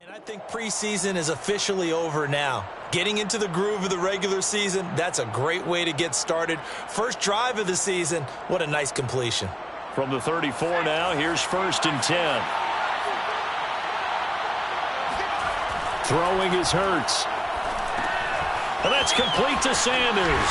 And I think preseason is officially over now. Getting into the groove of the regular season, that's a great way to get started. First drive of the season, what a nice completion. From the 34 now, here's 1st and 10. Throwing is Hurts. And that's complete to Sanders.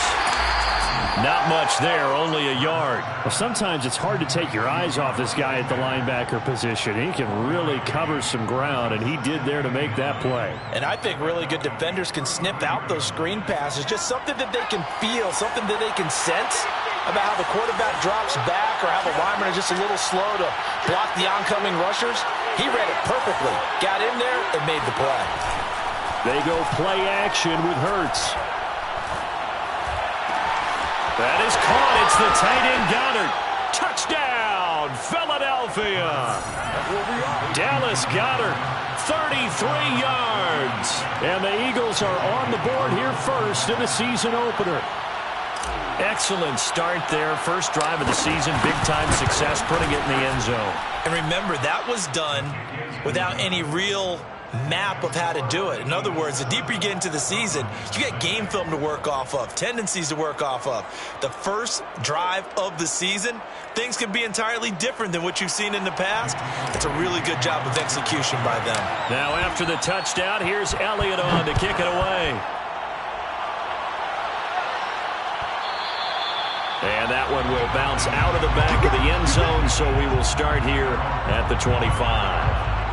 Not much there, only a yard. Well, sometimes it's hard to take your eyes off this guy at the linebacker position. He can really cover some ground, and he did there to make that play. And I think really good defenders can snip out those screen passes, just something that they can feel, something that they can sense about how the quarterback drops back or how the linemen are just a little slow to block the oncoming rushers. He read it perfectly, got in there, and made the play. They go play action with Hurts. That is caught. It's the tight end Goddard. Touchdown, Philadelphia. Dallas Goddard, 33 yards. And the Eagles are on the board here first in the season opener. Excellent start there. First drive of the season. Big-time success, putting it in the end zone. And remember, that was done without any real map of how to do it. In other words, the deeper you get into the season, you get game film to work off of, tendencies to work off of. The first drive of the season, things can be entirely different than what you've seen in the past. It's a really good job of execution by them. Now after the touchdown, here's Elliott on to kick it away. And that one will bounce out of the back of the end zone, so we will start here at the 25.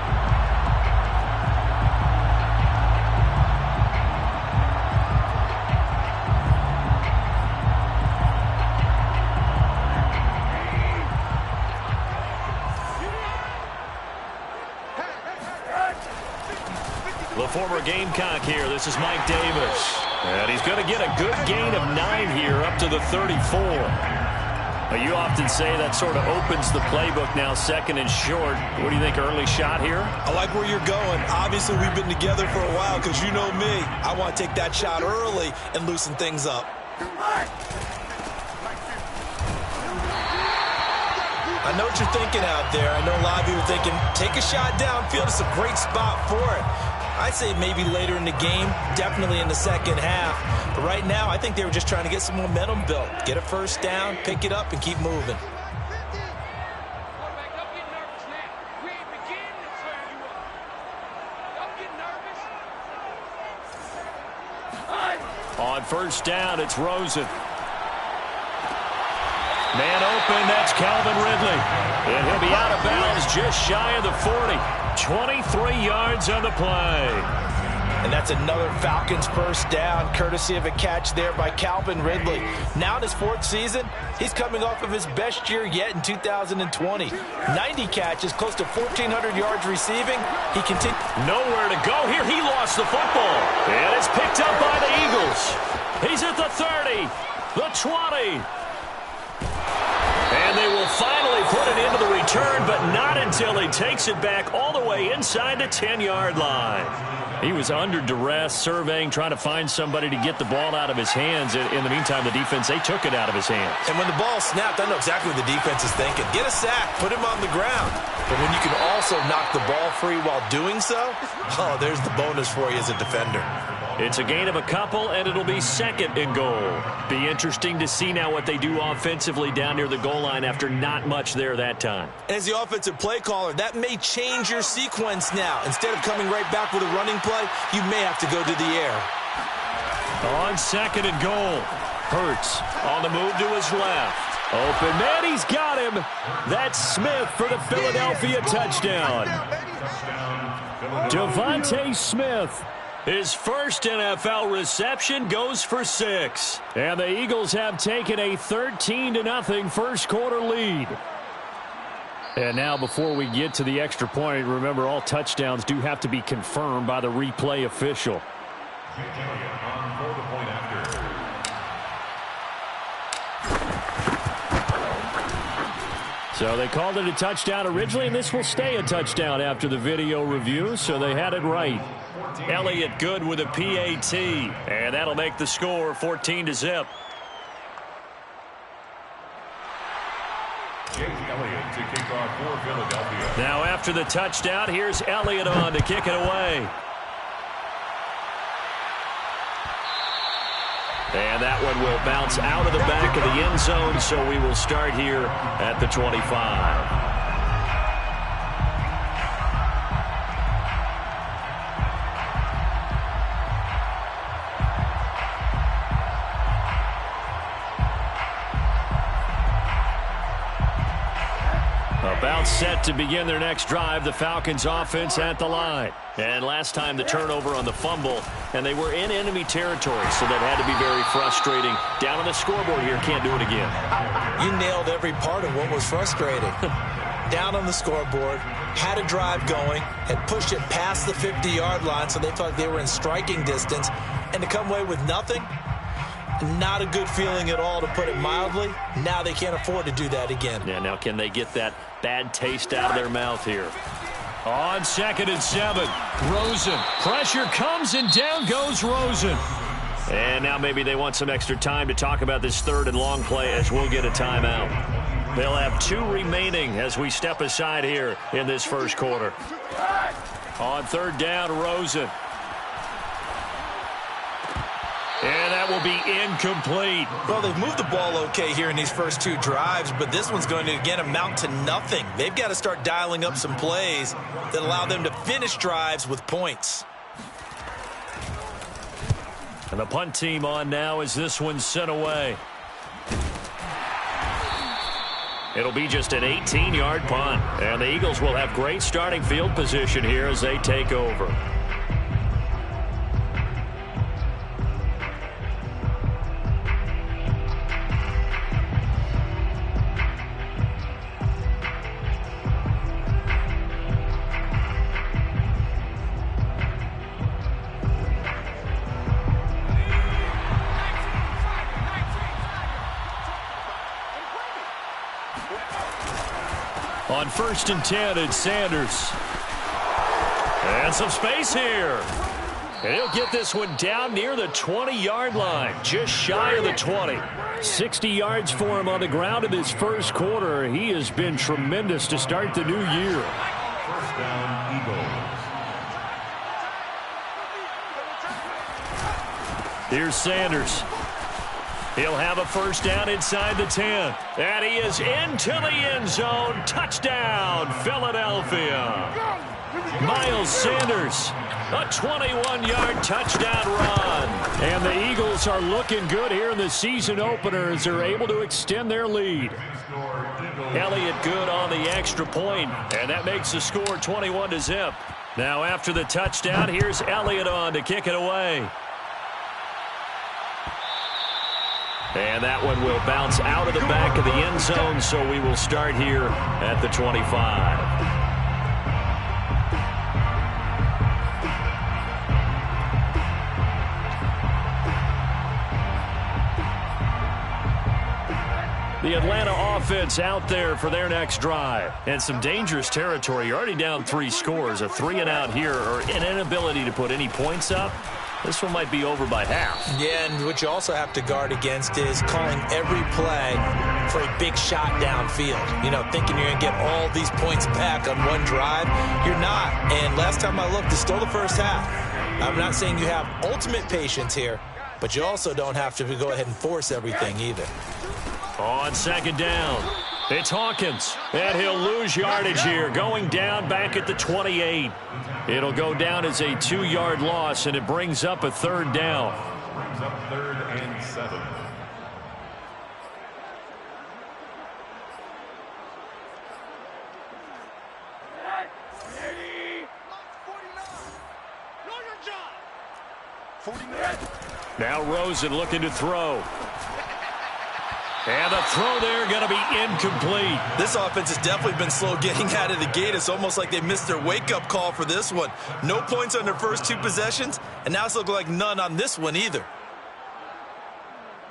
The former Gamecock here. This is Mike Davis. And he's going to get a good gain of 9 here up to the 34. You often say that sort of opens the playbook now, 2nd and short. What do you think, early shot here? I like where you're going. Obviously, we've been together for a while because you know me. I want to take that shot early and loosen things up. I know what you're thinking out there. I know a lot of you are thinking, take a shot downfield. It's a great spot for it. I'd say maybe later in the game, definitely in the second half. But right now, I think they were just trying to get some momentum built. Get a first down, pick it up, and keep moving. On first down, it's Rosen. Man open, that's Calvin Ridley. And he'll be out of bounds just shy of the 40. 23 yards on the play. And that's another Falcons first down, courtesy of a catch there by Calvin Ridley. Now in his 4th season, he's coming off of his best year yet in 2020. 90 catches, close to 1,400 yards receiving. He continued. Nowhere to go here. He lost the football. And it's picked up by the Eagles. He's at the 30, the 20. And they will finally put it into the return, but not until he takes it back all the way inside the 10-yard line. He was under duress, surveying, trying to find somebody to get the ball out of his hands. In the meantime, the defense, they took it out of his hands. And when the ball snapped, I know exactly what the defense is thinking. Get a sack, put him on the ground. But when you can also knock the ball free while doing so, oh, there's the bonus for you as a defender. It's a gain of a couple, and it'll be 2nd and goal. Be interesting to see now what they do offensively down near the goal line after not much there that time. As the offensive play caller, that may change your sequence now. Instead of coming right back with a running play, you may have to go to the air. On 2nd and goal, Hurts on the move to his left. Open man, he's got him. That's Smith for the Philadelphia touchdown. Devontae Smith. His first NFL reception goes for 6. And the Eagles have taken a 13-0 first quarter lead. And now before we get to the extra point, remember all touchdowns do have to be confirmed by the replay official. So they called it a touchdown originally, and this will stay a touchdown after the video review, so they had it right. Elliott good with a PAT, and that'll make the score 14-0. Elliott to kickoff for Philadelphia. Now after the touchdown, here's Elliott on to kick it away. And that one will bounce out of the back of the end zone, so we will start here at the 25. About set to begin their next drive, the Falcons offense at the line. And last time the turnover on the fumble, and they were in enemy territory, so that had to be very frustrating. Down on the scoreboard here, can't do it again. You nailed every part of what was frustrating. Down on the scoreboard, had a drive going, had pushed it past the 50-yard line, so they felt like they were in striking distance, and to come away with nothing, not a good feeling at all, to put it mildly. Now they can't afford to do that again. Yeah, now can they get that bad taste out of their mouth here? On 2nd and 7, Rosen. Pressure comes, and down goes Rosen. And now maybe they want some extra time to talk about this 3rd and long play, as we'll get a timeout. They'll have 2 remaining as we step aside here in this first quarter. On 3rd down, Rosen. And that will be incomplete. Well, they've moved the ball okay here in these first 2 drives, but this one's going to, again, amount to nothing. They've got to start dialing up some plays that allow them to finish drives with points. And the punt team on now as this one's sent away. It'll be just an 18-yard punt. And the Eagles will have great starting field position here as they take over. On 1st and 10, it's Sanders. And some space here. And he'll get this one down near the 20-yard line, just shy of the 20. 60 yards for him on the ground in his first quarter. He has been tremendous to start the new year. 1st down, Eagles. Here's Sanders. He'll have a 1st down inside the 10. And he is into the end zone. Touchdown, Philadelphia. Miles Sanders, a 21-yard touchdown run. And the Eagles are looking good here in the season opener as they're able to extend their lead. Elliott good on the extra point, and that makes the score 21-0. Now after the touchdown, here's Elliott on to kick it away. And that one will bounce out of the back of the end zone, so we will start here at the 25. The Atlanta offense out there for their next drive. And some dangerous territory. You're already down 3 scores. A 3-and-out here, or an inability to put any points up. This one might be over by half. Yeah, and what you also have to guard against is calling every play for a big shot downfield. You know, thinking you're going to get all these points back on one drive. You're not. And last time I looked, it's still the first half. I'm not saying you have ultimate patience here, but you also don't have to go ahead and force everything either. On 2nd down, it's Hawkins. And he'll lose yardage here, going down back at the 28. It'll go down as a 2-yard loss, and it brings up a 3rd down. Brings up 3rd and 7. Now Rosen looking to throw. And the throw there going to be incomplete. This offense has definitely been slow getting out of the gate. It's almost like they missed their wake-up call for this one. No points on their first 2 possessions, and now it's looking like none on this one either.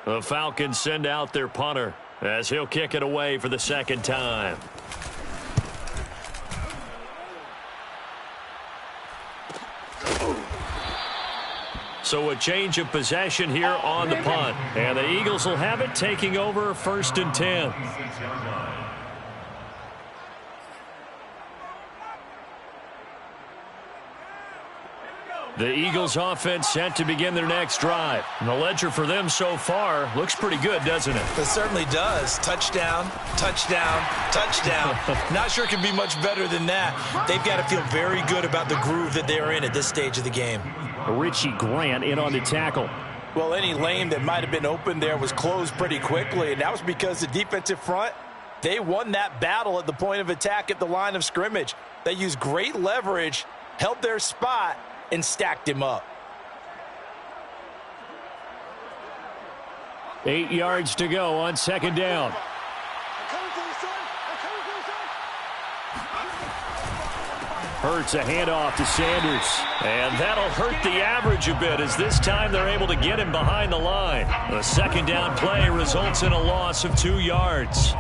The Falcons send out their punter as he'll kick it away for the 2nd time. So a change of possession here on the punt. And the Eagles will have it, taking over 1st and 10. The Eagles offense set to begin their next drive. And the ledger for them so far looks pretty good, doesn't it? It certainly does. Touchdown, touchdown, touchdown. Not sure it can be much better than that. They've got to feel very good about the groove that they're in at this stage of the game. Richie Grant in on the tackle. Well, any lane that might have been open there was closed pretty quickly, and that was because the defensive front, they won that battle at the point of attack at the line of scrimmage. They used great leverage, held their spot, and stacked him up. 8 yards to go on second down. Hurts a handoff to Sanders. And that'll hurt the average a bit as this time they're able to get him behind the line. The second down play results in a loss of 2 yards.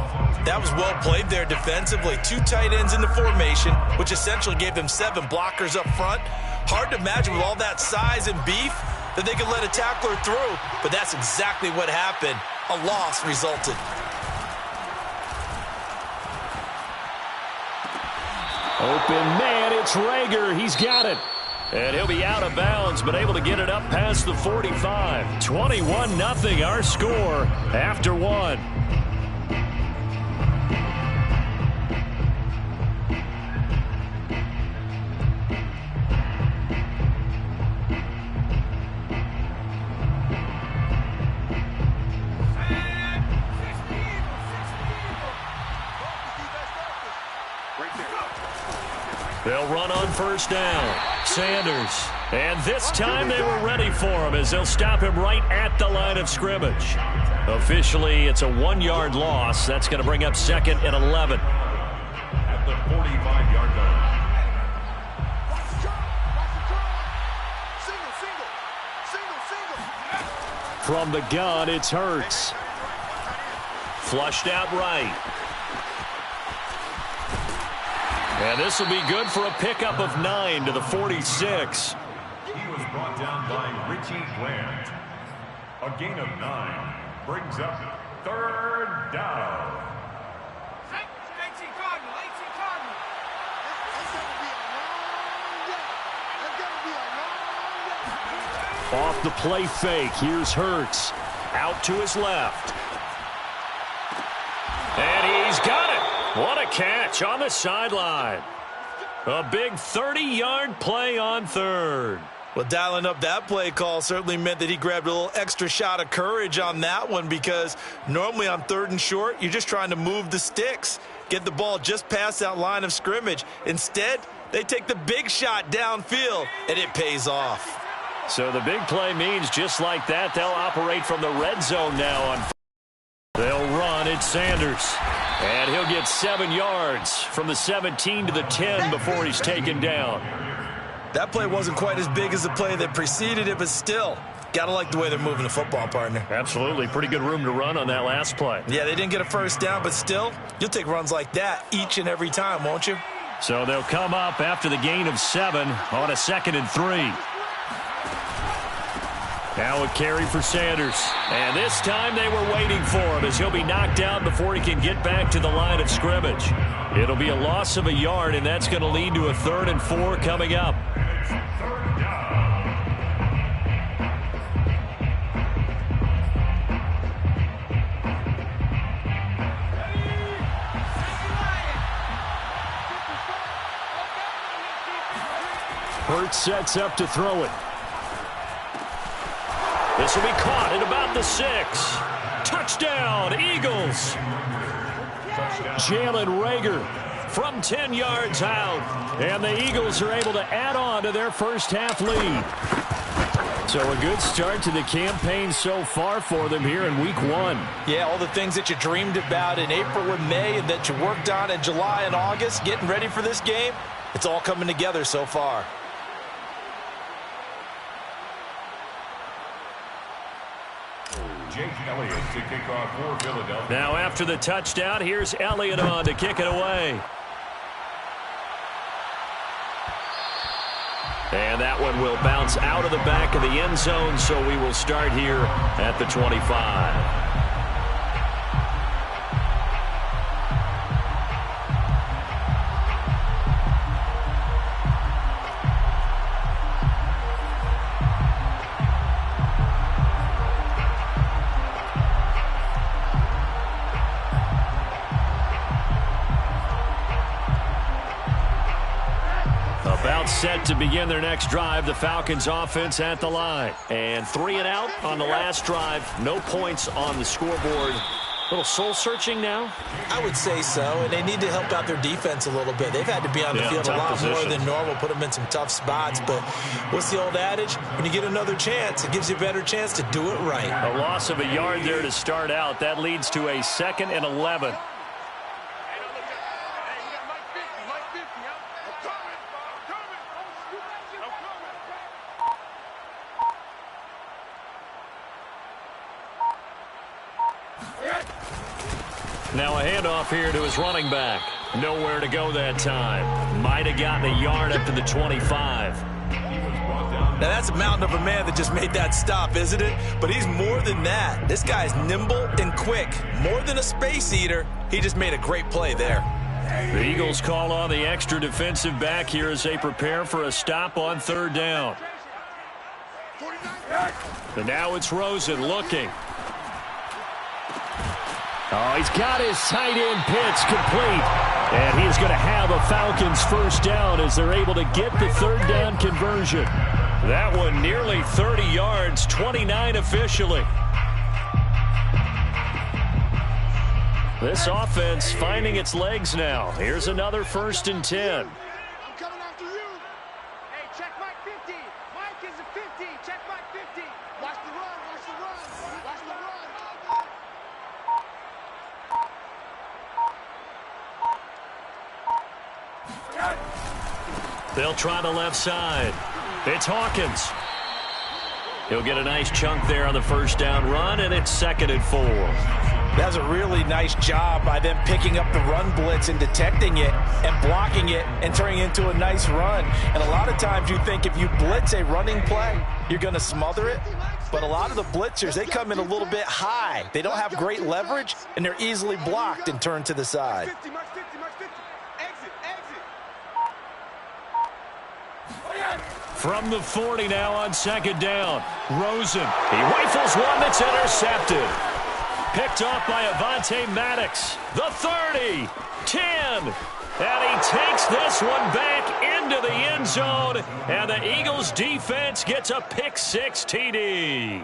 That was well played there defensively. 2 tight ends in the formation, which essentially gave them 7 blockers up front. Hard to imagine with all that size and beef that they could let a tackler through, but that's exactly what happened. A loss resulted. Open man, it's Rager. He's got it. And he'll be out of bounds, but able to get it up past the 45. 21-0 our score after 1. They'll run on first down. Sanders. And this time they were ready for him as they'll stop him right at the line of scrimmage. Officially, it's a 1-yard loss. That's going to bring up second and 11. At the 45-yard line. From the gun, it's Hurts. Flushed out right. And this will be good for a pickup of 9 to the 46. He was brought down by Richie Grant. A gain of 9 brings up third down. Off the play fake, here's Hurts. Out to his left. And he's got it. What a catch on the sideline. A big 30-yard play on third. Well, dialing up that play call certainly meant that he grabbed a little extra shot of courage on that one, because normally on 3rd and short, you're just trying to move the sticks, get the ball just past that line of scrimmage. Instead, they take the big shot downfield, and it pays off. So the big play means just like that, they'll operate from the red zone now. They'll run. It's Sanders. And he'll get 7 yards from the 17 to the 10 before he's taken down. That play wasn't quite as big as the play that preceded it, but still, got to like the way they're moving the football, partner. Absolutely. Pretty good room to run on that last play. Yeah, they didn't get a first down, but still, you'll take runs like that each and every time, won't you? So they'll come up after the gain of 7 on a 2nd and 3. Now a carry for Sanders. And this time they were waiting for him as he'll be knocked down before he can get back to the line of scrimmage. It'll be a loss of a yard, and that's going to lead to a 3rd and 4 coming up. Hurts sets up to throw it. This will be caught at about the 6. Touchdown, Eagles. Jalen Rager from 10 yards out. And the Eagles are able to add on to their first half lead. So a good start to the campaign so far for them here in week 1. Yeah, all the things that you dreamed about in April and May and that you worked on in July and August, getting ready for this game, it's all coming together so far. Jake Elliott to kick off for Philadelphia. Now after the touchdown, here's Elliott on to kick it away. And that one will bounce out of the back of the end zone, so we will start here at the 25. set to begin their next drive. The Falcons offense at the line. And 3 and out on the last drive. No points on the scoreboard. A little soul-searching now? I would say so, and they need to help out their defense a little bit. They've had to be on the field a lot more than normal, put them in some tough spots. But what's the old adage? When you get another chance, it gives you a better chance to do it right. A loss of a yard there to start out. That leads to a 2nd and 11. Now a handoff here to his running back. Nowhere to go that time. Might have gotten a yard up to the 25. Now that's a mountain of a man that just made that stop, isn't it? But he's more than that. This guy's nimble and quick. More than a space eater. He just made a great play there. The Eagles call on the extra defensive back here as they prepare for a stop on 3rd down. And now it's Rosen looking. Oh, he's got his tight end pitch complete. And he's going to have a Falcons first down as they're able to get the 3rd down conversion. That one nearly 30 yards, 29 officially. This offense finding its legs now. Here's another 1st and 10. I'm coming after you. Hey, check Mike 50. Mike is a 50. Check Mike 50. Watch the run. Watch the run. Watch the run. They'll try the left side. It's Hawkins. He'll get a nice chunk there on the 1st down run, and it's 2nd and 4. That was a really nice job by them picking up the run blitz and detecting it and blocking it and turning it into a nice run. And a lot of times you think if you blitz a running play, you're going to smother it. But a lot of the blitzers, they come in a little bit high. They don't have great leverage, and they're easily blocked and turned to the side. From the 40 now on 2nd down. Rosen. He rifles one that's intercepted. Picked off by Avonte Maddox. The 30. 10. And he takes this one back into the end zone. And the Eagles defense gets a pick-6 TD.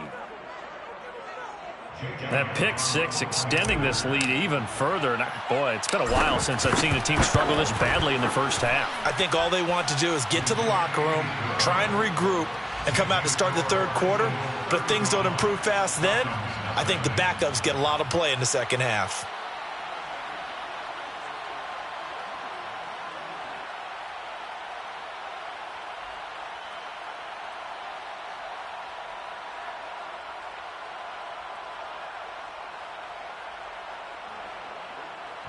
That pick-6 extending this lead even further. And boy, it's been a while since I've seen a team struggle this badly in the first half. I think all they want to do is get to the locker room, try and regroup, and come out to start the 3rd quarter. But if things don't improve fast then, I think the backups get a lot of play in the 2nd half.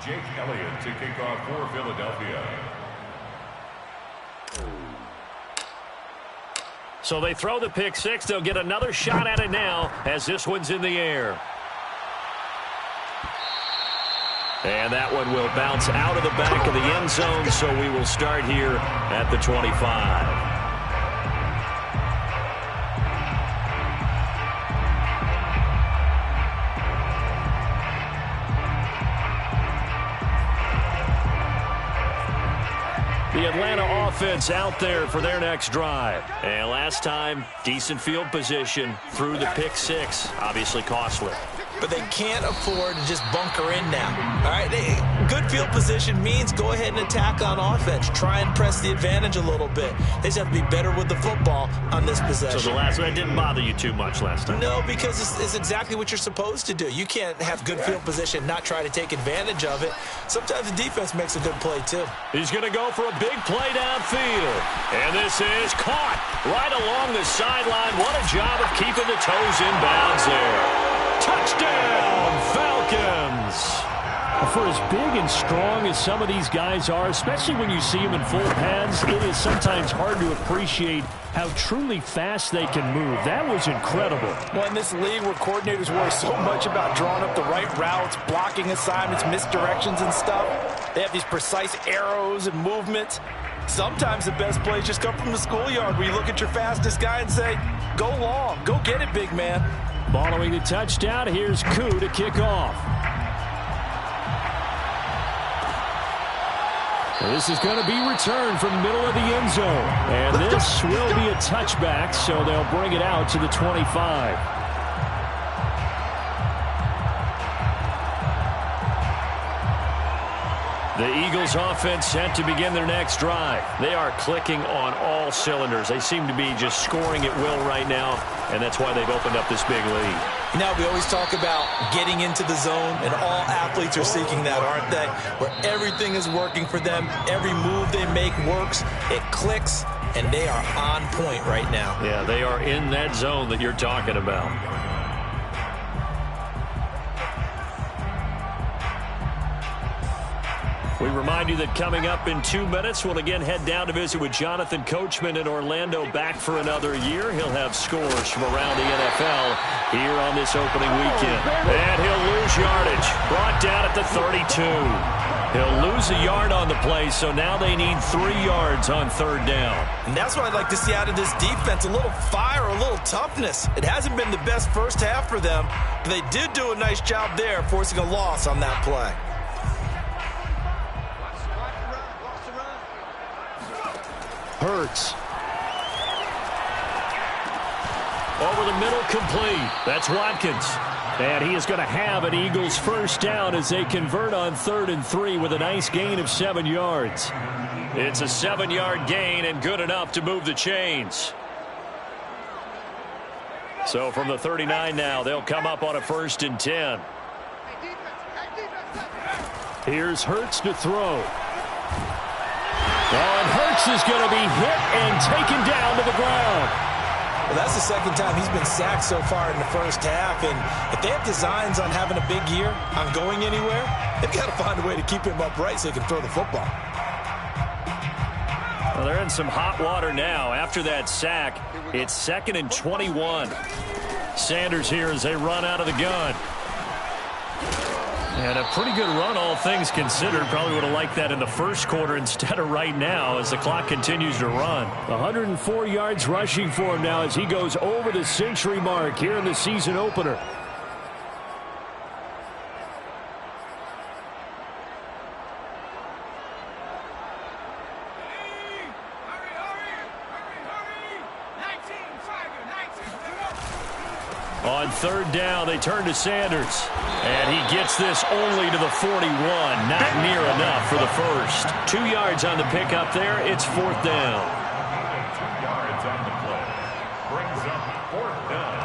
Jake Elliott to kick off for Philadelphia. So they throw the pick-6. They'll get another shot at it now as this one's in the air. And that one will bounce out of the back of the end zone, so we will start here at the 25. The Atlanta offense out there for their next drive. And last time, decent field position through the pick-6. Obviously costly. But they can't afford to just bunker in now. All right, good field position means go ahead and attack on offense. Try and press the advantage a little bit. They just have to be better with the football on this possession. So the last one didn't bother you too much last time? No, because it's exactly what you're supposed to do. You can't have good field position, not try to take advantage of it. Sometimes the defense makes a good play, too. He's going to go for a big play downfield. And this is caught right along the sideline. What a job of keeping the toes in bounds there. Touchdown, Falcons! For as big and strong as some of these guys are, especially when you see them in full pads, it is sometimes hard to appreciate how truly fast they can move. That was incredible. Well, in this league where coordinators worry so much about drawing up the right routes, blocking assignments, misdirections and stuff, they have these precise arrows and movements. Sometimes the best plays just come from the schoolyard where you look at your fastest guy and say, go long, go get it, big man. Following the touchdown, here's Koo to kick off. This is going to be returned from the middle of the end zone. And this will be a touchback, so they'll bring it out to the 25. The Eagles offense set to begin their next drive. They are clicking on all cylinders. They seem to be just scoring at will right now, and that's why they've opened up this big lead. You know, we always talk about getting into the zone, and all athletes are seeking that, aren't they? Where everything is working for them. Every move they make works. It clicks, and they are on point right now. Yeah, they are in that zone that you're talking about. We remind you that coming up in 2 minutes, we'll again head down to visit with Jonathan Coachman in Orlando, back for another year. He'll have scores from around the NFL here on this opening weekend. And he'll lose yardage, brought down at the 32. He'll lose a yard on the play, so now they need 3 yards on third down. And that's what I'd like to see out of this defense, a little fire, a little toughness. It hasn't been the best first half for them, but they did do a nice job there, forcing a loss on that play. Hurts. Over the middle, complete. That's Watkins. And he is going to have an Eagles first down as they convert on 3rd and 3 with a nice gain of 7 yards. It's a 7-yard gain and good enough to move the chains. So from the 39 now, they'll come up on a 1st and 10. Here's Hurts to throw. And Hurts is going to be hit and taken down to the ground. Well, that's the second time he's been sacked so far in the first half. And if they have designs on having a big year, on going anywhere, they've got to find a way to keep him upright so he can throw the football. Well, they're in some hot water now. After that sack, it's 2nd and 21. Sanders here as they run out of the gun. And a pretty good run, all things considered. Probably would have liked that in the first quarter instead of right now as the clock continues to run. 104 yards rushing for him now as he goes over the century mark here in the season opener. On 3rd down, they turn to Sanders. And he gets this only to the 41. Not near enough for the first. 2 yards on the pickup there. It's 4th down. 2 yards on the play. Brings up 4th down.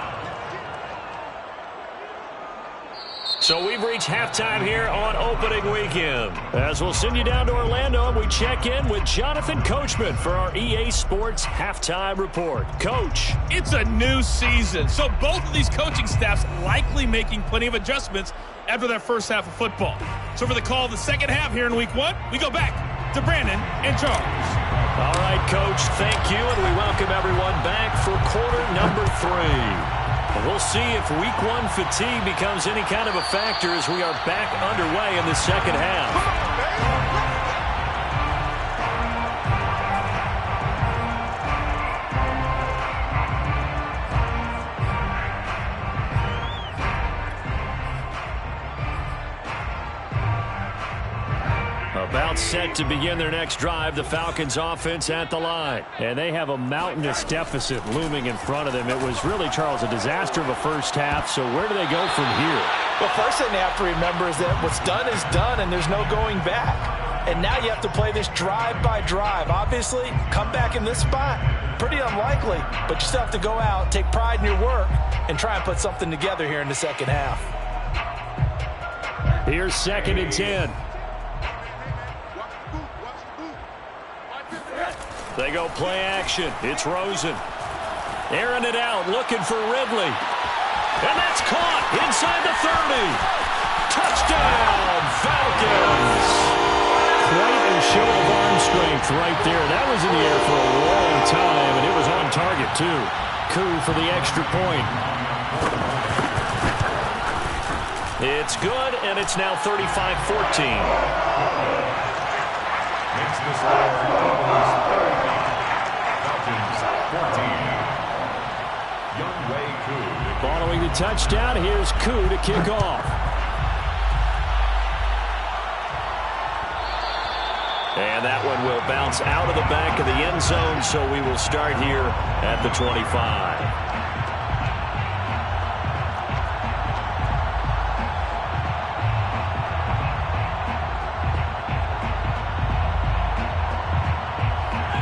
So we've reached halftime here on opening weekend. As we'll send you down to Orlando and we check in with Jonathan Coachman for our EA Sports Halftime Report. Coach. It's a new season, so both of these coaching staffs likely making plenty of adjustments after that first half of football. So for the call of the second half here in week 1, we go back to Brandon and Charles. All right, Coach, thank you, and we welcome everyone back for quarter number 3. And we'll see if week 1 fatigue becomes any kind of a factor as we are back underway in the second half. About set to begin their next drive, the Falcons offense at the line. And they have a mountainous deficit looming in front of them. It was really, Charles, a disaster of a first half. So where do they go from here? Well, first thing they have to remember is that what's done is done and there's no going back. And now you have to play this drive by drive. Obviously, come back in this spot, pretty unlikely. But you still have to go out, take pride in your work, and try and put something together here in the second half. Here's 2nd and 10. They go play action. It's Rosen. Airing it out, looking for Ridley. And that's caught inside the 30. Touchdown, Falcons. Quite a show of arm strength right there. That was in the air for a long time, and it was on target, too. Coup for the extra point. It's good, and it's now 35-14. Makes the score Eagles 30. Falcons 14. Youngway Koo. Following the touchdown, here's Koo to kick off. And that one will bounce out of the back of the end zone, so we will start here at the 25.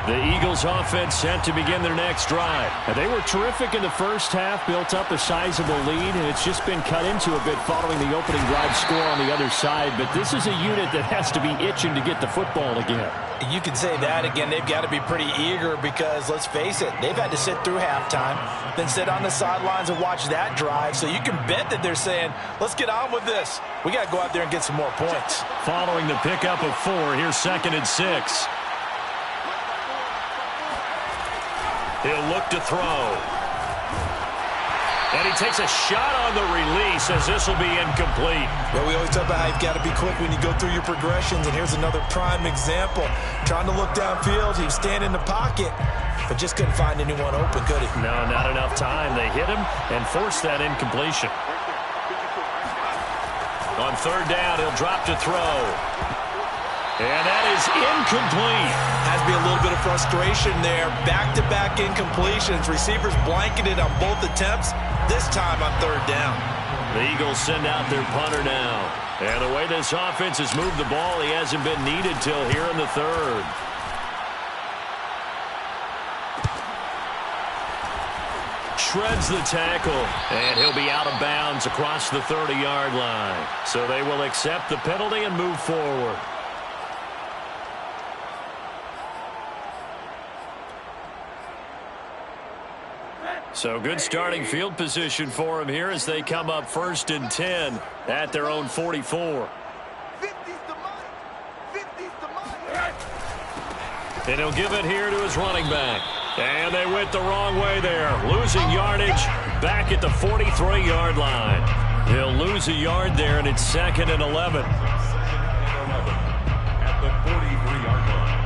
The Eagles offense set to begin their next drive. And they were terrific in the first half, built up a sizable lead, and it's just been cut into a bit following the opening drive score on the other side. But this is a unit that has to be itching to get the football again. You can say that again. They've got to be pretty eager because, let's face it, they've had to sit through halftime, then sit on the sidelines and watch that drive. So you can bet that they're saying, let's get on with this. We got to go out there and get some more points. Following the pickup of 4, here's 2nd and 6. He'll look to throw. And he takes a shot on the release as this will be incomplete. Well, we always talk about how you've got to be quick when you go through your progressions, and here's another prime example. Trying to look downfield, he was standing in the pocket, but just couldn't find anyone open, could he? No, not enough time. They hit him and forced that incompletion. On 3rd down, he'll drop to throw. And that is incomplete. Has to be a little bit of frustration there. Back-to-back incompletions. Receivers blanketed on both attempts, this time on 3rd down. The Eagles send out their punter now. And the way this offense has moved the ball, he hasn't been needed till here in the 3rd. Shreds the tackle, and he'll be out of bounds across the 30-yard line. So they will accept the penalty and move forward. So good starting field position for him here as they come up 1st and 10 at their own 44. And he'll give it here to his running back. And they went the wrong way there. Losing yardage back at the 43-yard line. He'll lose a yard there, and it's 2nd and 11. At the 43-yard line.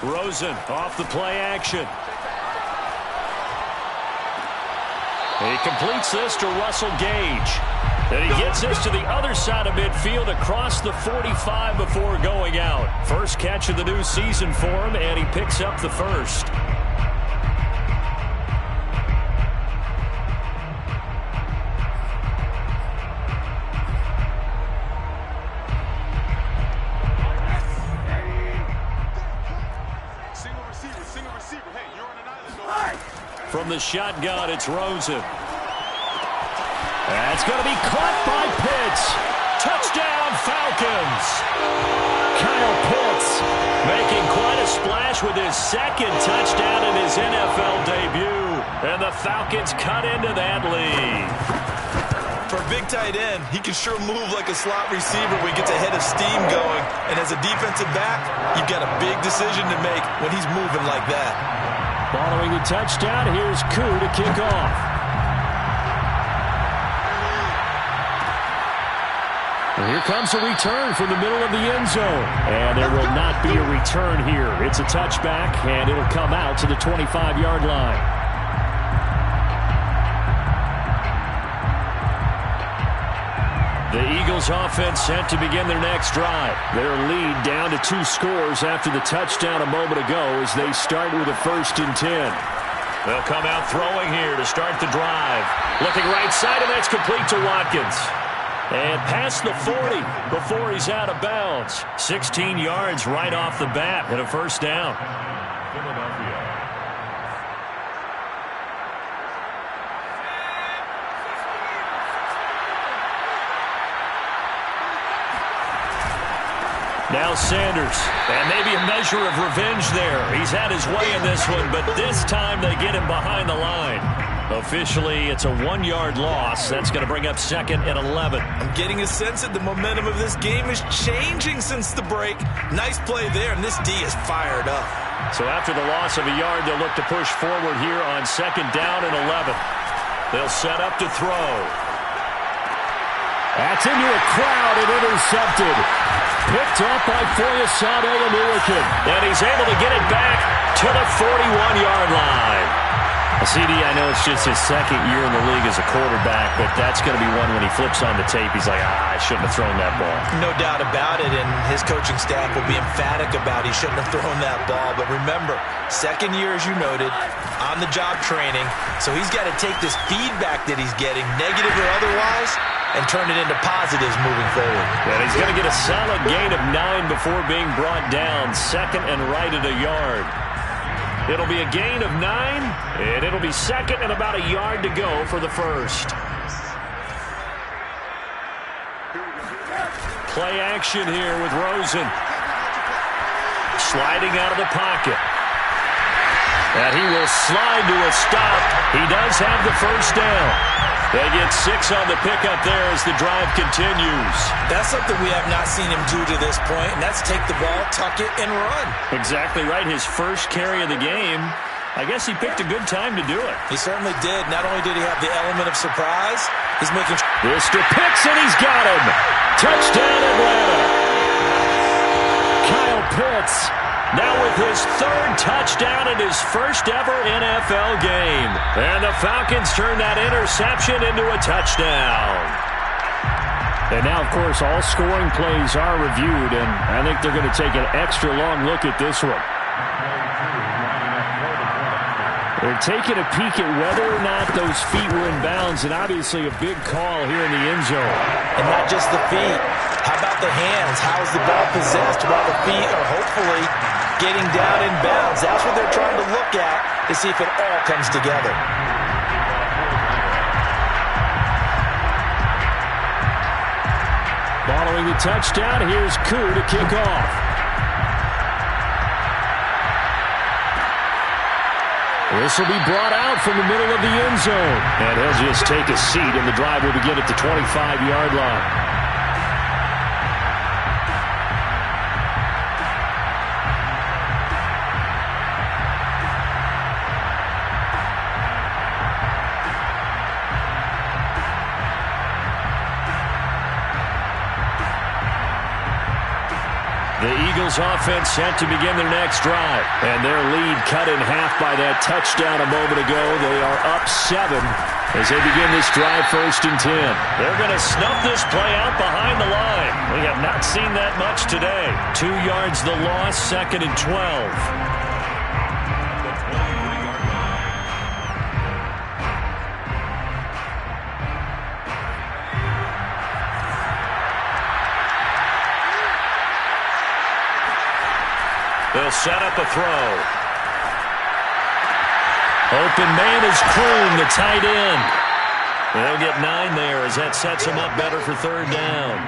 Rosen off the play action. He completes this to Russell Gage. And he gets this to the other side of midfield across the 45 before going out. First catch of the new season for him, and he picks up the 1st. From the shotgun, it's Rosen. That's going to be caught by Pitts. Touchdown, Falcons. Kyle Pitts making quite a splash with his 2nd touchdown in his NFL debut. And the Falcons cut into that lead. For a big tight end, he can sure move like a slot receiver when he gets a head of steam going. And as a defensive back, you've got a big decision to make when he's moving like that. Following the touchdown, here's Koo to kick off. And here comes a return from the middle of the end zone. And there will not be a return here. It's a touchback, and it'll come out to the 25-yard line. The Eagles offense set to begin their next drive. Their lead down to 2 scores after the touchdown a moment ago as they start with a 1st and 10. They'll come out throwing here to start the drive. Looking right side, and that's complete to Watkins. And past the 40 before he's out of bounds. 16 yards right off the bat and a 1st down. Philadelphia. Now Sanders, and maybe a measure of revenge there. He's had his way in this one, but this time they get him behind the line. Officially, it's a 1-yard loss. That's going to bring up 2nd and 11. I'm getting a sense that the momentum of this game is changing since the break. Nice play there, and this D is fired up. So after the loss of a yard, they'll look to push forward here on 2nd down and 11. They'll set up to throw. That's into a crowd and intercepted. Picked up by Foyesade Oluokun. And he's able to get it back to the 41-yard line. CD, I know it's just his second year in the league as a quarterback, but that's going to be one when he flips on the tape, he's like, I shouldn't have thrown that ball. No doubt about it, and his coaching staff will be emphatic about he shouldn't have thrown that ball. But remember, second year, as you noted, on-the-job training, so he's got to take this feedback that he's getting, negative or otherwise, and turn it into positives moving forward. And he's going to get a solid gain of 9 before being brought down, second and right at a yard. It'll be a gain of 9, and it'll be second and about a yard to go for the first. Play action here with Rosen. Sliding out of the pocket. And he will slide to a stop. He does have the first down. They get 6 on the pickup there as the drive continues. That's something we have not seen him do to this point, and that's take the ball, tuck it, and run. Exactly right. His first carry of the game. I guess he picked a good time to do it. He certainly did. Not only did he have the element of surprise, he's making... Mr. Pitts, and he's got him. Touchdown, Atlanta. Kyle Pitts now with his 3rd touchdown in his first ever NFL game. And the Falcons turn that interception into a touchdown. And now, of course, all scoring plays are reviewed, and I think they're going to take an extra long look at this one. They're taking a peek at whether or not those feet were in bounds, and obviously a big call here in the end zone. And not just the feet. How about the hands? How is the ball possessed while the feet are hopefully getting down in bounds? That's what they're trying to look at to see if it all comes together. Following the touchdown, here's Koo to kick off. This will be brought out from the middle of the end zone. And he'll just take a seat, and the drive will begin at the 25-yard line. The Eagles offense set to begin their next drive. And their lead cut in half by that touchdown a moment ago. They are up 7 as they begin this drive 1st and 10. They're going to snuff this play out behind the line. We have not seen that much today. 2 yards the loss, 2nd and 12. They'll set up a throw. Open man is Kroon, the tight end. They'll get 9 there as that sets them up better for 3rd down.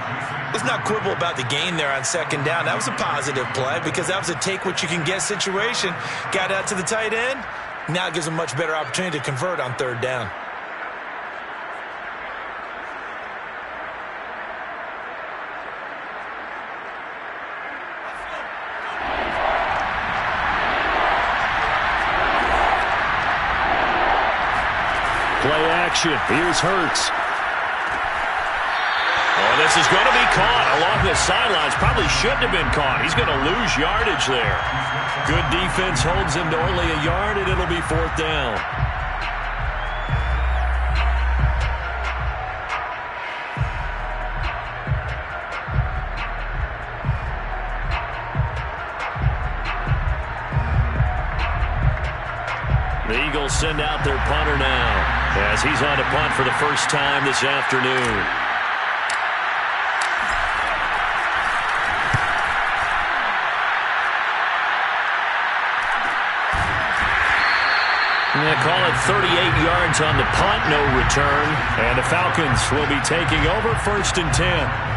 Let's not quibble about the gain there on 2nd down. That was a positive play because that was a take-what-you-can-get situation. Got out to the tight end. Now it gives them a much better opportunity to convert on 3rd down. Play action. Here's Hurts. Oh, this is going to be caught along the sidelines. Probably shouldn't have been caught. He's going to lose yardage there. Good defense holds him to only a yard, and it'll be 4th down. The Eagles send out their punter now as he's on to punt for the first time this afternoon. And they call it 38 yards on the punt, no return. And the Falcons will be taking over 1st and 10.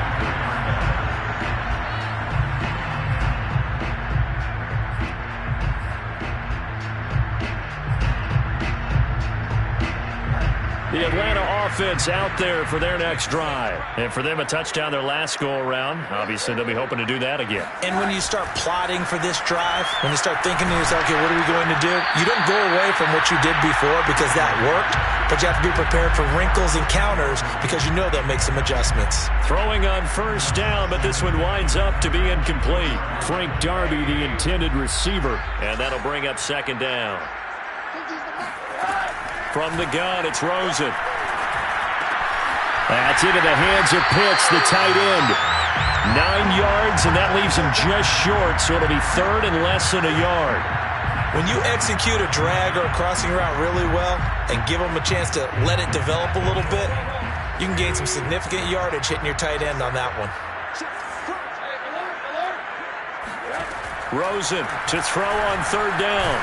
The Atlanta offense out there for their next drive. And for them, a touchdown their last go-around. Obviously, they'll be hoping to do that again. And when you start plotting for this drive, when you start thinking to yourself, okay, what are we going to do? You don't go away from what you did before because that worked, but you have to be prepared for wrinkles and counters because you know they'll make some adjustments. Throwing on first down, but this one winds up to be incomplete. Frank Darby, the intended receiver, and that'll bring up second down. From the gun, it's Rosen. That's into the hands of Pitts, the tight end. 9 yards, and that leaves him just short, so it'll be third and less than a yard. When you execute a drag or a crossing route really well and give them a chance to let it develop a little bit, you can gain some significant yardage hitting your tight end on that one. Rosen to throw on third down.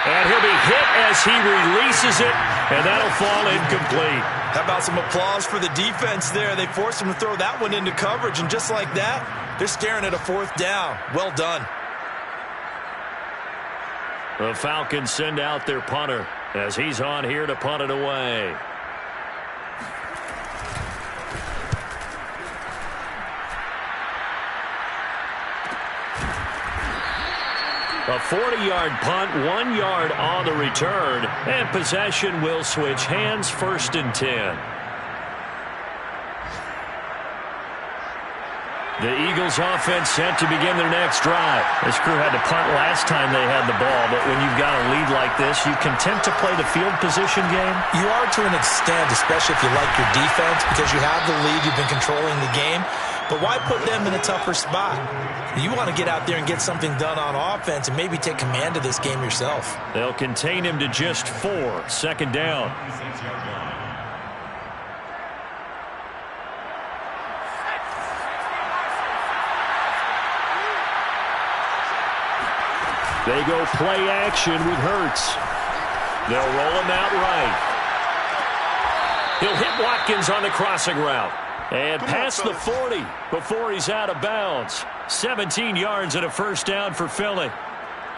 And he'll be hit as he releases it, and that'll fall incomplete. How about some applause for the defense there? They forced him to throw that one into coverage, and just like that, they're staring at a fourth down. Well done. The Falcons send out their punter as he's on here to punt it away. A 40-yard punt, 1 yard on the return, and possession will switch hands, first and 10. The Eagles offense set to begin their next drive. This crew had to punt last time they had the ball, but when you've got a lead like this, you content to play the field position game? You are to an extent, especially if you like your defense, because you have the lead, you've been controlling the game. But why put them in a tougher spot? You want to get out there and get something done on offense and maybe take command of this game yourself. They'll contain him to just 4, second down. They go play action with Hurts. They'll roll him out right. He'll hit Watkins on the crossing route. And past the 40 before he's out of bounds. 17 yards and a first down for Philly.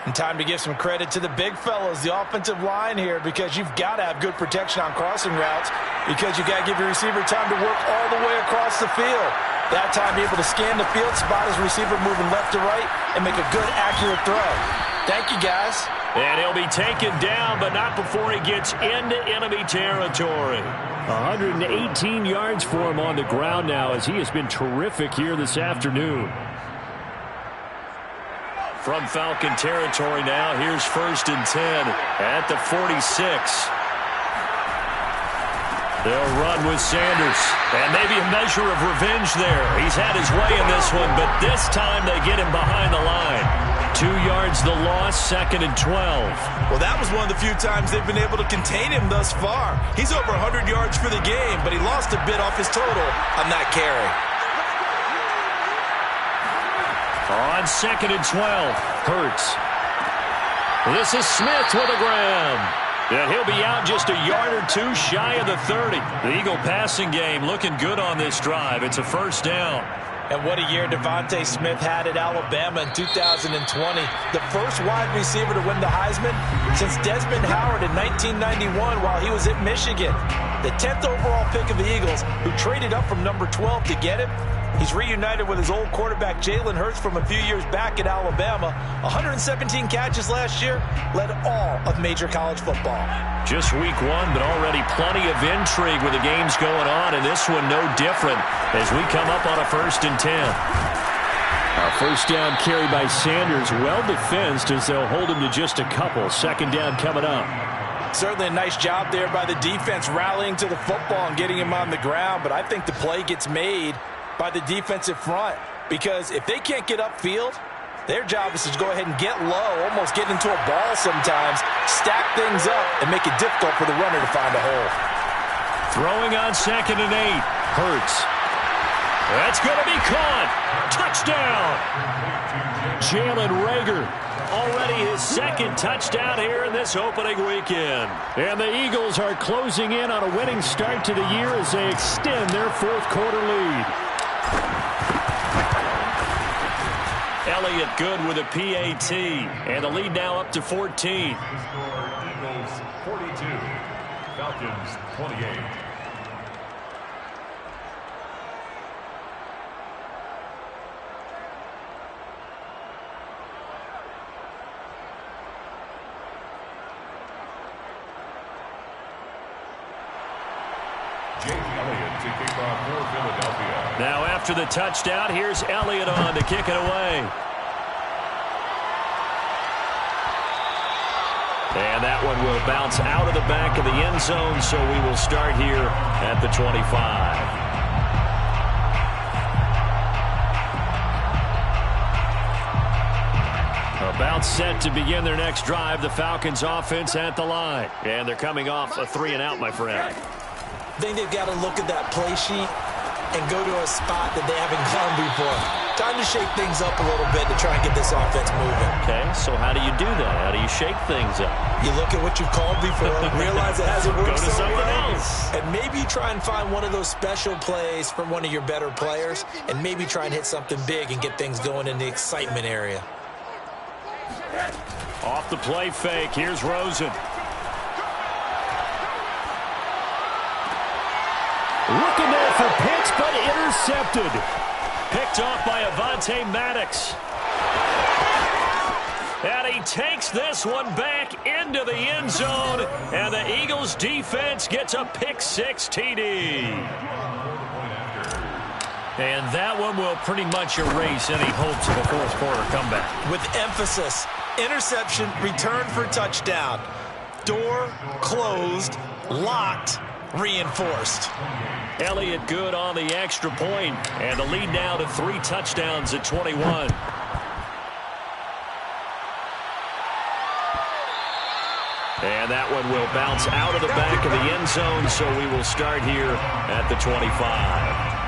And time to give some credit to the big fellas, the offensive line here, because you've got to have good protection on crossing routes because you've got to give your receiver time to work all the way across the field. That time be able to scan the field, spot his receiver moving left to right, and make a good, accurate throw. Thank you, guys. And he'll be taken down, but not before he gets into enemy territory. 118 yards for him on the ground now as he has been terrific here this afternoon. From Falcon territory now, here's first and 10 at the 46. They'll run with Sanders, and maybe a measure of revenge there. He's had his way in this one, but this time they get him behind the line. 2 yards the loss, second and 12. Well, that was one of the few times they've been able to contain him thus far. He's over 100 yards for the game, but he lost a bit off his total on that carry. On second and 12, Hurts. This is Smith with a grab. And he'll be out just a yard or two shy of the 30. The Eagle passing game looking good on this drive. It's a first down. And what a year Devontae Smith had at Alabama in 2020. The first wide receiver to win the Heisman since Desmond Howard in 1991 while he was at Michigan. The 10th overall pick of the Eagles, who traded up from number 12 to get him. He's reunited with his old quarterback Jalen Hurts from a few years back at Alabama. 117 catches last year, led all of major college football. Just week one, but already plenty of intrigue with the games going on, and this one no different as we come up on a first and 10. A first down carry by Sanders, well defensed as they'll hold him to just a couple. Second down coming up. Certainly a nice job there by the defense rallying to the football and getting him on the ground, but I think the play gets made by the defensive front, because if they can't get upfield, their job is to go ahead and get low, almost get into a ball sometimes, stack things up, and make it difficult for the runner to find a hole. Throwing on second and 8, Hurts. That's going to be caught. Touchdown. Jalen Reagor, already his second touchdown here in this opening weekend. And the Eagles are closing in on a winning start to the year as they extend their fourth quarter lead. Elliott good with a PAT, and the lead now up to 14. Eagles 42, Falcons 28. Now after the touchdown, here's Elliott on to kick it away. And that one will bounce out of the back of the end zone, so we will start here at the 25. About set to begin their next drive, the Falcons offense at the line. And they're coming off a 3-and-out, my friend. I think they've got to look at that play sheet and go to a spot that they haven't gone before. Time to shake things up a little bit to try and get this offense moving. Okay, so how do you do that? How do you shake things up? You look at what you've called before, realize it hasn't worked Go to so something well, else. and maybe you try and find one of those special plays from one of your better players, and maybe try and hit something big and get things going in the excitement area. Off the play fake, here's Rosen. Looking there for Pitts, but intercepted. Picked off by Avonte Maddox. And he takes this one back into the end zone, and the Eagles defense gets a pick-6 TD. And that one will pretty much erase any hopes of a fourth-quarter comeback. With emphasis, interception, return for touchdown. Door closed, locked, reinforced. Elliott good on the extra point, and the lead now to 3 touchdowns at 21. And that one will bounce out of the back of the end zone, so we will start here at the 25.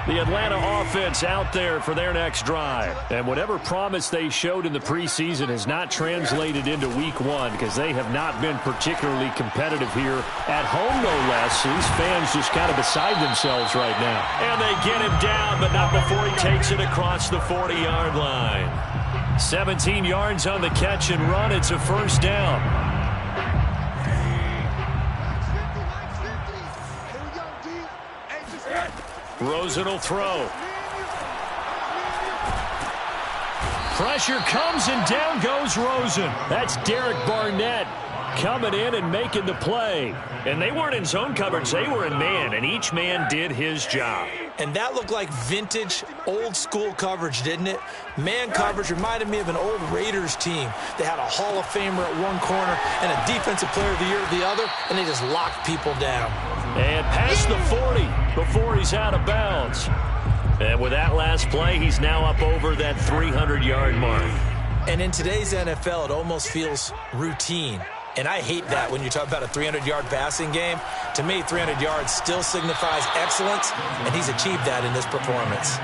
The Atlanta offense out there for their next drive. And whatever promise they showed in the preseason has not translated into week 1 because they have not been particularly competitive here at home, no less. These fans just kind of beside themselves right now. And they get him down, but not before he takes it across the 40-yard line. 17 yards on the catch and run. It's a first down. Rosen will throw. Pressure comes and down goes Rosen. That's Derek Barnett coming in and making the play. And they weren't in zone coverage. They were in man, and each man did his job. And that looked like vintage, old-school coverage, didn't it? Man coverage reminded me of an old Raiders team. They had a Hall of Famer at one corner and a Defensive Player of the Year at the other, and they just locked people down. And past the 40 before he's out of bounds. And with that last play, he's now up over that 300-yard mark. And in today's NFL, it almost feels routine. And I hate that when you talk about a 300-yard passing game. To me, 300 yards still signifies excellence, and he's achieved that in this performance.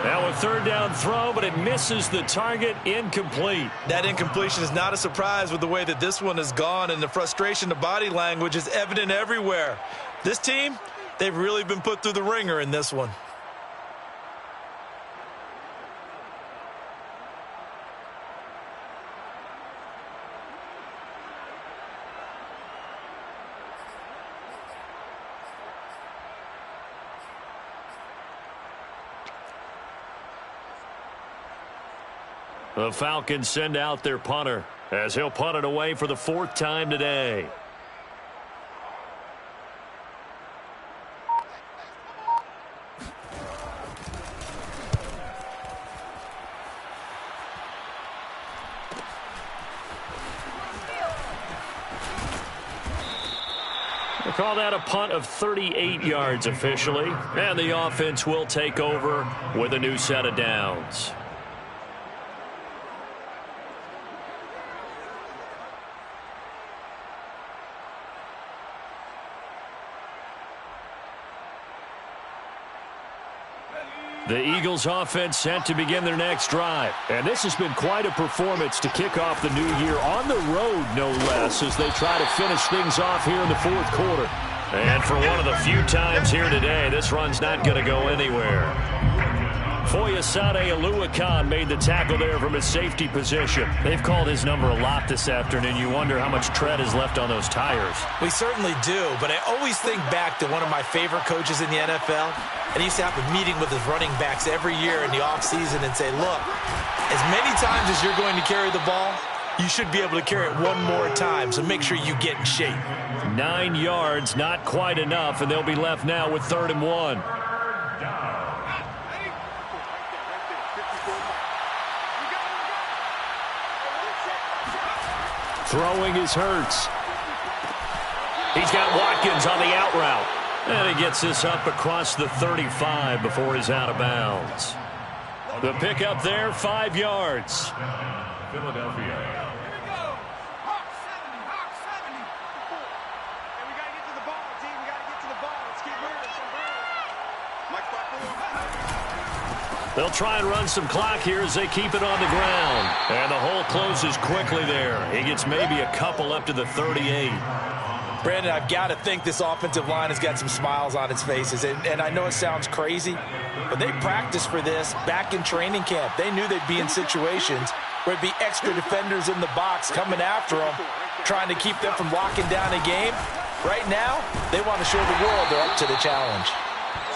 Now a third down throw, but it misses the target, incomplete. That incompletion is not a surprise with the way that this one has gone, and the frustration, the body language is evident everywhere. This team, they've really been put through the ringer in this one. The Falcons send out their punter as he'll punt it away for the 4th time today. We'll call that a punt of 38 yards officially, and the offense will take over with a new set of downs. The Eagles offense set to begin their next drive. And this has been quite a performance to kick off the new year on the road, no less, as they try to finish things off here in the 4th quarter. And for one of the few times here today, this run's not going to go anywhere. Foyesade Oluwakan made the tackle there from his safety position. They've called his number a lot this afternoon. You wonder how much tread is left on those tires. We certainly do, but I always think back to one of my favorite coaches in the NFL, and he used to have a meeting with his running backs every year in the offseason and say, look, as many times as you're going to carry the ball, you should be able to carry it one more time, so make sure you get in shape. 9 yards, not quite enough, and they'll be left now with 3rd and 1. Throwing is Hurts. He's got Watkins on the out route. And he gets this up across the 35 before he's out of bounds. The pickup there, 5 yards. Philadelphia. They'll try and run some clock here as they keep it on the ground. And the hole closes quickly there. He gets maybe a couple up to the 38. Brandon, I've got to think this offensive line has got some smiles on its faces. And I know it sounds crazy, but they practiced for this back in training camp. They knew they'd be in situations where it'd be extra defenders in the box coming after them, trying to keep them from locking down a game. Right now, they want to show the world they're up to the challenge.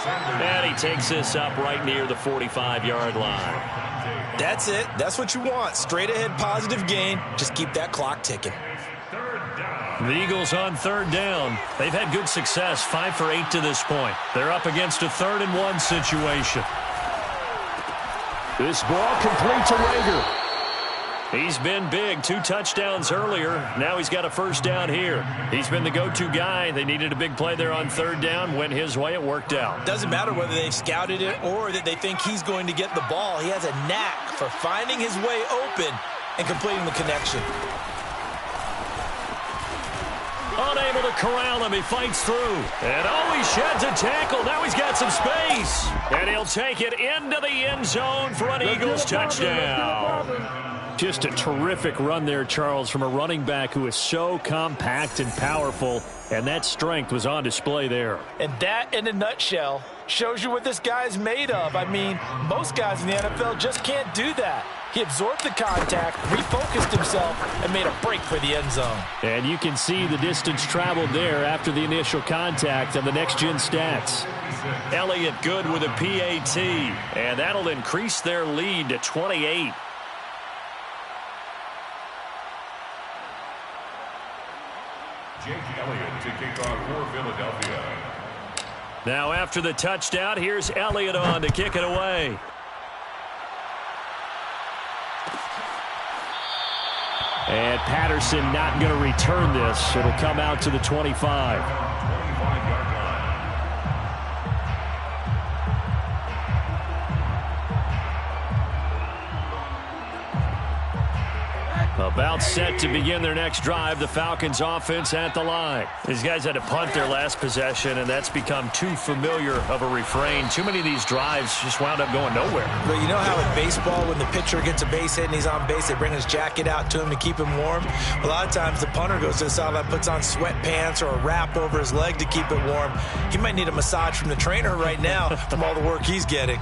And he takes this up right near the 45-yard line. That's it. That's what you want. Straight ahead positive gain. Just keep that clock ticking. The Eagles on 3rd down. They've had good success, 5 for 8 to this point. They're up against a 3rd and 1 situation. This ball complete to Rager. He's been big, 2 touchdowns earlier. Now he's got a 1st down here. He's been the go-to guy. They needed a big play there on 3rd down. Went his way. It worked out. Doesn't matter whether they've scouted it or that they think he's going to get the ball. He has a knack for finding his way open and completing the connection. Unable to corral him. He fights through. And he sheds a tackle. Now he's got some space. And he'll take it into the end zone for an Eagles touchdown. Just a terrific run there, Charles, from a running back who is so compact and powerful, and that strength was on display there. And that, in a nutshell, shows you what this guy's made of. I mean, most guys in the NFL just can't do that. He absorbed the contact, refocused himself, and made a break for the end zone. And you can see the distance traveled there after the initial contact on the next-gen stats. Elliott good with a PAT, and that'll increase their lead to 28. Jake Elliott to kick off for Philadelphia. Now after the touchdown, here's Elliott on to kick it away. And Patterson not going to return this. It'll come out to the 25. 25-yard line. About set to begin their next drive. The Falcons offense at the line. These guys had to punt their last possession, and that's become too familiar of a refrain. Too many of these drives just wound up going nowhere. But you know how in baseball, when the pitcher gets a base hit and he's on base, they bring his jacket out to him to keep him warm? A lot of times the punter goes to the sideline, puts on sweatpants or a wrap over his leg to keep it warm. He might need a massage from the trainer right now from all the work he's getting.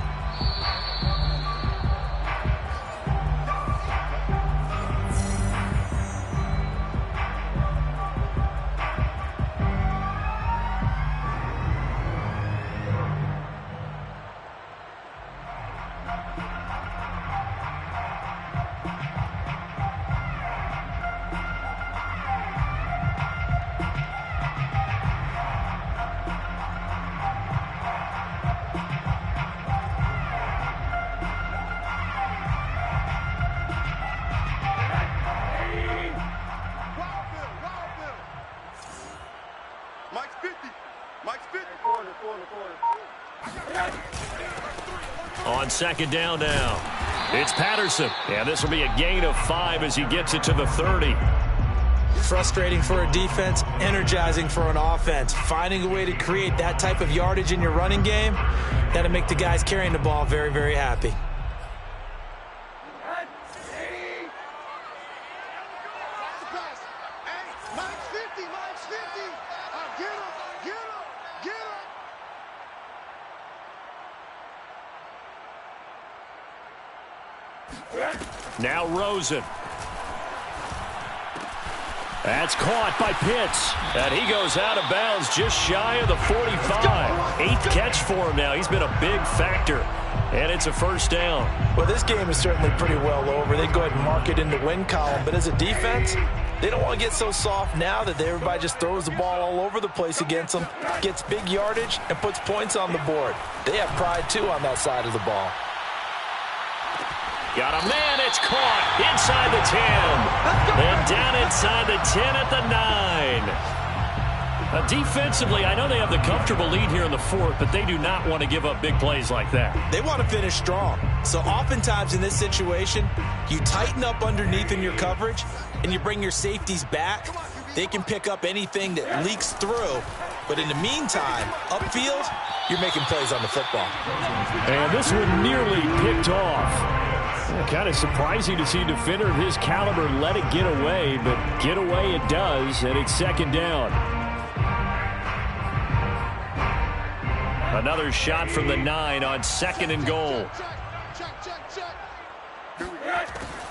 On 2nd down now. It's Patterson. And this will be a gain of 5 as he gets it to the 30. Frustrating for a defense, energizing for an offense. Finding a way to create that type of yardage in your running game, that'll make the guys carrying the ball very, very happy. Mine's 50. Get him. Now Rosen. That's caught by Pitts. And he goes out of bounds just shy of the 45. Eighth catch for him now. He's been a big factor. And it's a first down. Well, this game is certainly pretty well over. They go ahead and mark it in the win column. But as a defense, they don't want to get so soft now that everybody just throws the ball all over the place against them, gets big yardage, and puts points on the board. They have pride, too, on that side of the ball. Got a man. It's caught inside the 10. Then down inside the 10 at the 9. Defensively, I know they have the comfortable lead here in the fourth, but they do not want to give up big plays like that. They want to finish strong. So oftentimes in this situation, you tighten up underneath in your coverage, and you bring your safeties back. They can pick up anything that leaks through. But in the meantime, upfield, you're making plays on the football. And this one nearly picked off. Kind of surprising to see a defender of his caliber let it get away, but get away it does, and it's second down. Another shot from the 9 on second and goal.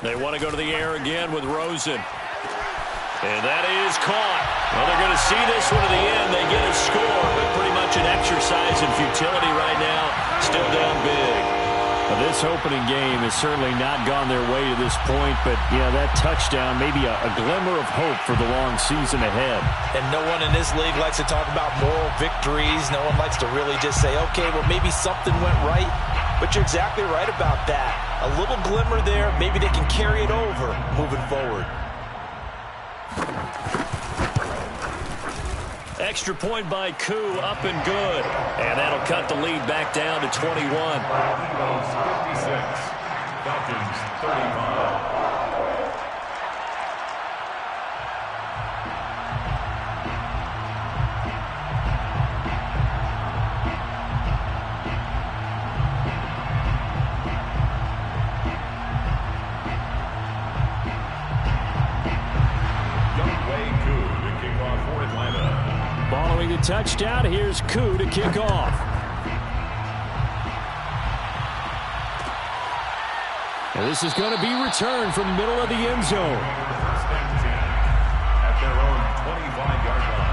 They want to go to the air again with Rosen. And that is caught. Well, they're going to see this one to the end. They get a score, but pretty much an exercise in futility right now. Still down big. Well, this opening game has certainly not gone their way to this point, but, yeah, that touchdown may be a glimmer of hope for the long season ahead. And no one in this league likes to talk about moral victories. No one likes to really just say, okay, well, maybe something went right. But you're exactly right about that. A little glimmer there. Maybe they can carry it over moving forward. Extra point by Koo, up and good. And that'll cut the lead back down to 21. Eagles 56, Falcons 35. Following the touchdown, here's Koo to kick off. And this is going to be returned from the middle of the end zone. First and 10 at their own 25-yard line.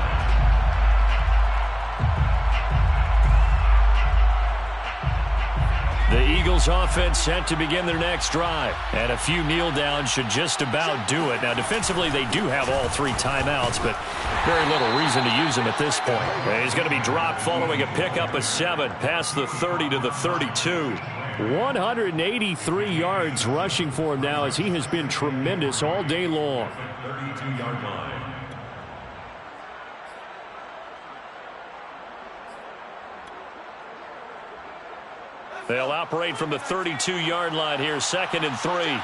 The Eagles offense set to begin their next drive. And a few kneel downs should just about do it. Now, defensively, they do have all 3 timeouts, but very little reason to use them at this point. And he's going to be dropped following a pickup of 7 past the 30 to the 32. 183 yards rushing for him now as he has been tremendous all day long. 32-yard line. They'll operate from the 32-yard line here, 2nd and 3.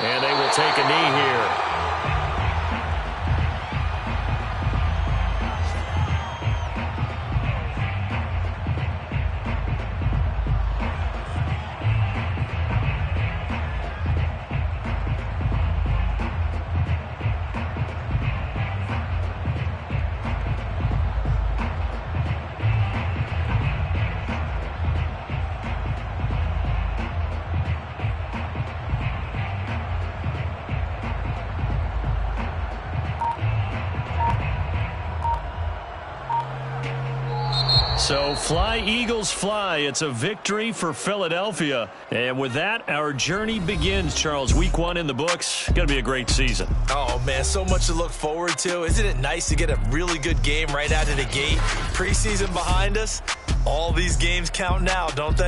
And they will take a knee here. So fly, Eagles, fly. It's a victory for Philadelphia. And with that, our journey begins, Charles. Week 1 in the books. Going to be a great season. Oh, man, so much to look forward to. Isn't it nice to get a really good game right out of the gate? Preseason behind us. All these games count now, don't they?